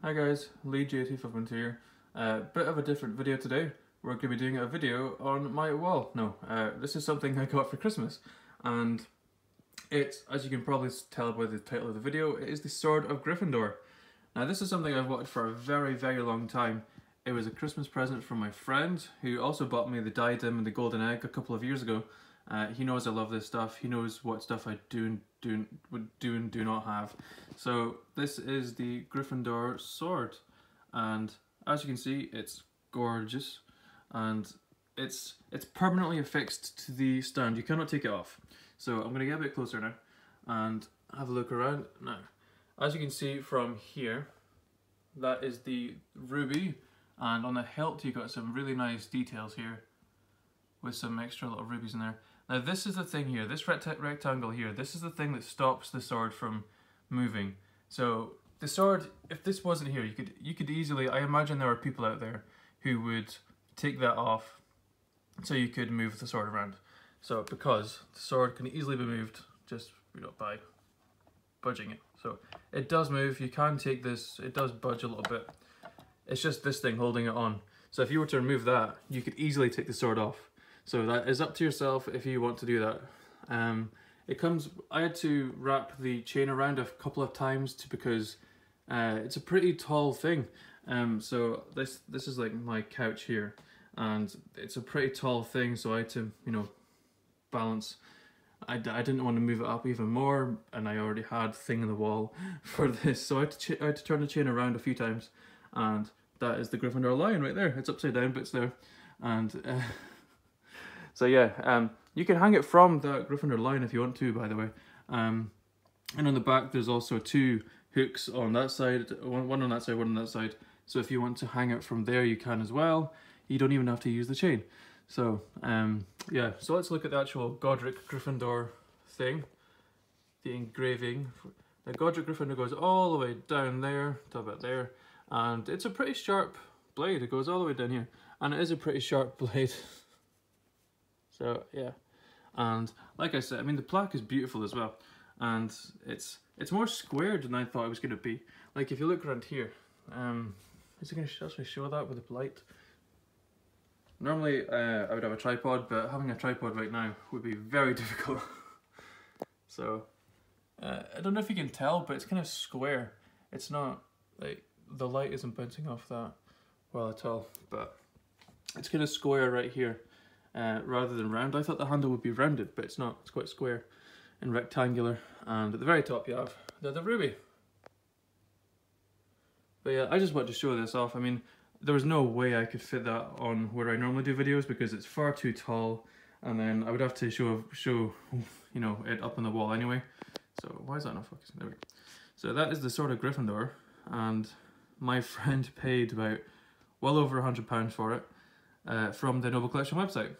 Hi guys, Lee JT512 here. Bit of a different video today. We're going to be doing a video on my wall. This is something I got for Christmas, and it's, as you can probably tell by the title of the video, it is the Sword of Gryffindor. Now this is something I've wanted for a very long time. It was a Christmas present from my friend, who also bought me the diadem and the golden egg a couple of years ago. He knows I love this stuff. He knows what stuff I do and do not have. So this is the Gryffindor sword, and as you can see, it's gorgeous, and it's permanently affixed to the stand. You cannot take it off. So I'm going to get a bit closer now and have a look around. Now, as you can see from here, that is the ruby, and on the hilt you got some really nice details here with some extra little rubies in there. Now this is the thing here, this rectangle here, this is the thing that stops the sword from moving. So the sword, if this wasn't here, you could easily, I imagine there are people out there who would take that off so you could move the sword around. So because the sword can easily be moved just by budging it. So it does move, you can take this, it does budge a little bit. It's just this thing holding it on. So if you were to remove that, you could easily take the sword off. So that is up to yourself if you want to do that. I had to wrap the chain around a couple of times because it's a pretty tall thing. So this is like my couch here, and it's a pretty tall thing, so I had to, balance. I didn't want to move it up even more, and I already had thing in the wall for this, so I had to turn the chain around a few times, and that is the Gryffindor lion right there. It's upside down, but it's there. And so yeah, you can hang it from the Gryffindor lion if you want to, by the way. And on the back there's also two hooks on that side, one on that side, one on that side. So if you want to hang it from there, you can as well. You don't even have to use the chain. So yeah, so let's look at the actual Godric Gryffindor thing, the engraving. Now Godric Gryffindor goes all the way down there to about there, and it's a pretty sharp blade. It goes all the way down here, and it is a pretty sharp blade. So yeah, and like I said, I mean the plaque is beautiful as well, and it's more squared than I thought it was going to be. Like if you look around here, is it going to actually show that with the light? Normally I would have a tripod, but having a tripod right now would be very difficult. So I don't know if you can tell, but it's kind of square. It's not like the light isn't bouncing off that well at all, but it's kind of square right here. Rather than round. I thought the handle would be rounded, but it's not. It's quite square and rectangular. And at the very top you have the ruby. But yeah, I just wanted to show this off. I mean, there was no way I could fit that on where I normally do videos because it's far too tall, and then I would have to show it up on the wall anyway. So why is that not focusing? There we go. So that is the Sword of Gryffindor, and my friend paid about well over £100 for it from the Noble Collection website.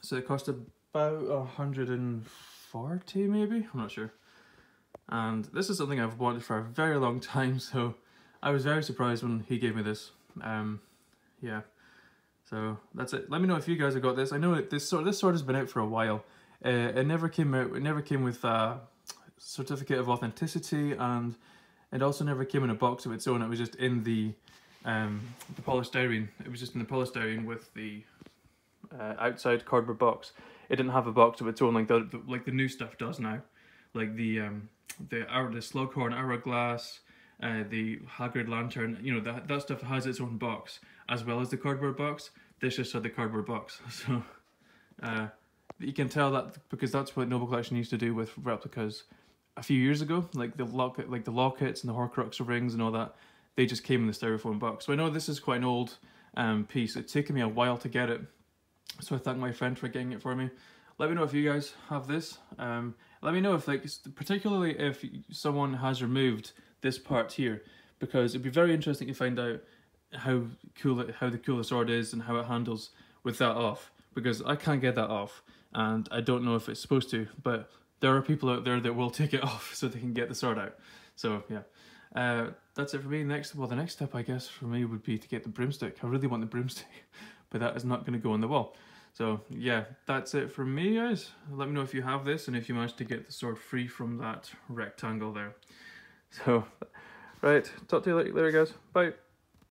So it cost about 140 maybe, I'm not sure. And this is something I've wanted for a very long time, so I was very surprised when he gave me this. Yeah, so that's it. Let me know if you guys have got this. I know this sword has been out for a while. It never came out. It never came with a certificate of authenticity, and it also never came in a box of its own. It was just in the polystyrene. It was just in the polystyrene with the outside cardboard box. It didn't have a box of its own like the new stuff does now, like the Slughorn hourglass, the Hagrid lantern. That stuff has its own box as well as the cardboard box. This just had the cardboard box. So you can tell that because that's what Noble Collection used to do with replicas a few years ago, like the lockets and the Horcrux rings and all that. They just came in the styrofoam box. So I know this is quite an old piece. It's taken me a while to get it, so I thank my friend for getting it for me. Let me know if you guys have this. Let me know if, particularly if someone has removed this part here, because it'd be very interesting to find out how the cool the sword is and how it handles with that off, because I can't get that off, and I don't know if it's supposed to, but there are people out there that will take it off so they can get the sword out. So yeah. That's it for me. The next step I guess for me would be to get the broomstick. I really want the broomstick, but that is not going to go on the wall. So yeah, that's it from me, guys. Let me know if you have this and if you managed to get the sword free from that rectangle there. So Right, talk to you later guys. Bye.